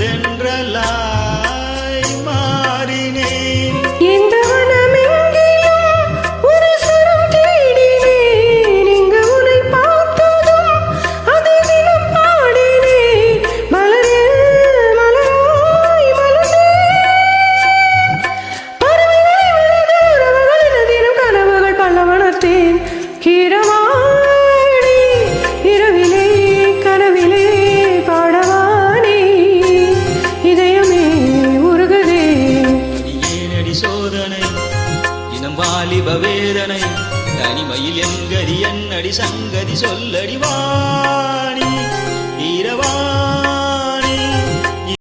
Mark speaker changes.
Speaker 1: தென்றலாய் மாறினேன்.
Speaker 2: இந்த வனமெங்கிலும் ஒரு சுரம் தேடினேன். இங்கு உன்னை பார்த்ததும் அதை தினம் பாடினேன். மலரில் மலராய் மலர்ந்தேன். பறவைகளை வளர்ந்த உறவுகளின் தினம் கனவுகள் பல்லவனத்தேன். கீரவாடி இரவிலே கனவிலே பாடவானே இதயமே உருகுதே.
Speaker 1: ஏனடி சோதனை இனம் வாலிப வேதனை தனிமையில் எங்கடி என்னடி சங்கதி சொல்லடி வா